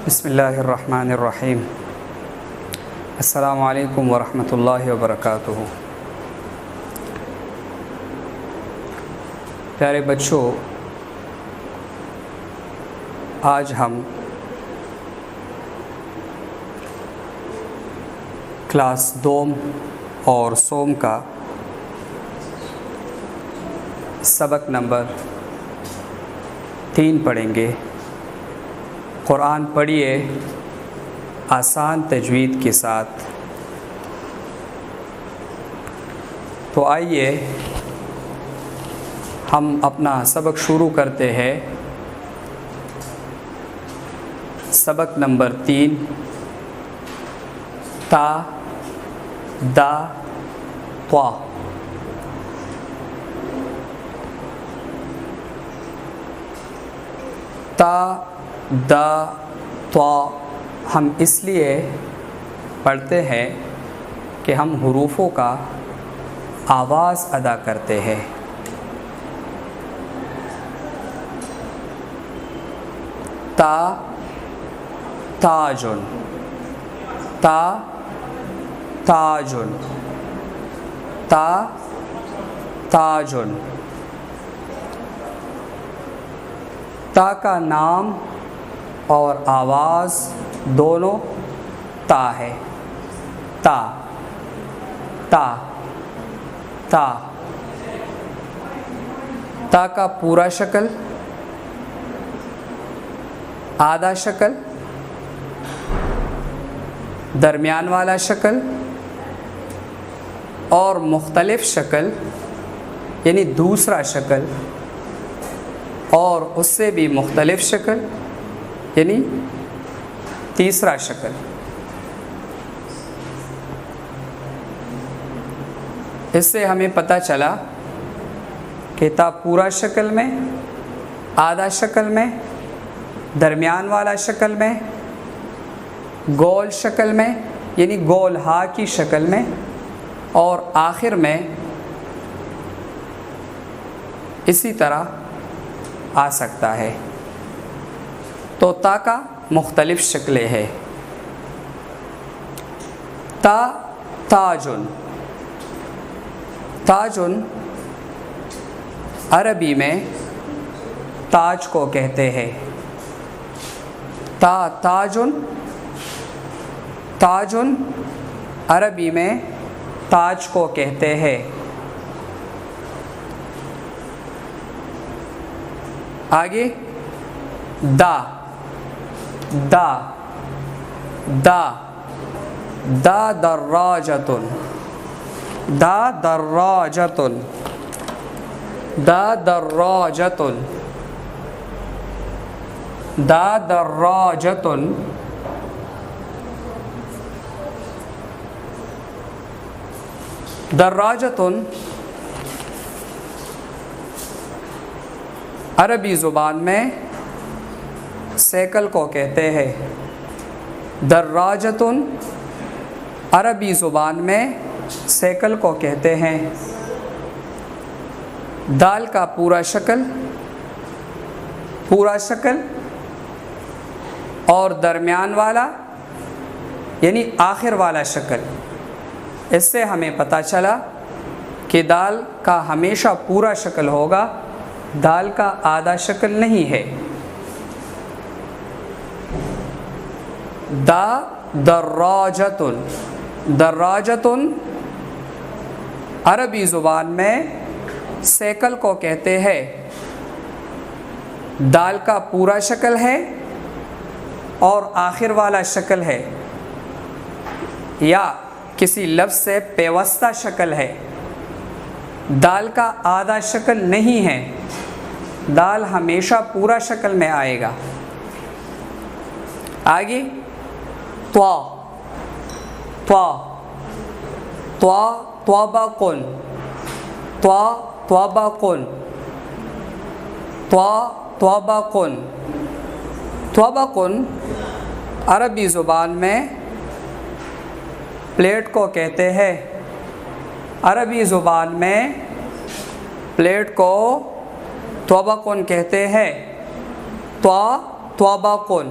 بسم اللہ الرحمن الرحیم۔ السلام علیکم ورحمۃ اللہ وبرکاتہ۔ پیارے بچوں، آج ہم کلاس دوم اور سوم کا سبق نمبر 3 پڑھیں گے۔ قرآن پڑھیے آسان تجوید کے ساتھ۔ تو آئیے ہم اپنا سبق شروع کرتے ہیں۔ سبق نمبر 3، تا دا طا۔ تا دا طا ہم اس لیے پڑھتے ہیں کہ ہم حروفوں کا آواز ادا کرتے ہیں۔ تا تاجن، تا تاجن، تا تاجن۔ تا کا نام اور آواز دونوں تا ہے۔ تا تا تا۔ تا کا پورا شکل، آدھا شکل، درمیان والا شکل اور مختلف شکل یعنی دوسرا شکل، اور اس سے بھی مختلف شکل یعنی تیسرا شکل۔ اس سے ہمیں پتہ چلا کہ تا پورا شکل میں، آدھا شکل میں، درمیان والا شکل میں، گول شکل میں یعنی گول ہا کی شکل میں، اور آخر میں اسی طرح آ سکتا ہے۔ تو تا کا مختلف شکلیں ہیں۔ تا تاجن۔ تاجن عربی میں تاج کو کہتے ہیں۔ تا تاجن، تاجن عربی میں تاج کو کہتے ہیں۔ آگے دا دا دا دا دراجتن، دا دراجتن، دا دراجتن، دا دراجتن۔ دراجتن عربی زبان میں سیکل کو کہتے ہیں۔ دراجتن عربی زبان میں سیکل کو کہتے ہیں۔ دال کا پورا شکل، پورا شکل اور درمیان والا یعنی آخر والا شکل۔ اس سے ہمیں پتہ چلا کہ دال کا ہمیشہ پورا شکل ہوگا، دال کا آدھا شکل نہیں ہے۔ دا دراجتن، دراجتن عربی زبان میں سیکل کو کہتے ہیں۔ دال کا پورا شکل ہے اور آخر والا شکل ہے، یا کسی لفظ سے پیوستہ شکل ہے۔ دال کا آدھا شکل نہیں ہے، دال ہمیشہ پورا شکل میں آئے گا۔ آگے طا، طا، طا طابقن، طا طابقن، طا طابقن۔ طابقن عربی زبان میں پلیٹ کو کہتے ہیں۔ عربی زبان میں پلیٹ کو طابقن کہتے ہیں۔ طابقن۔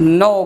9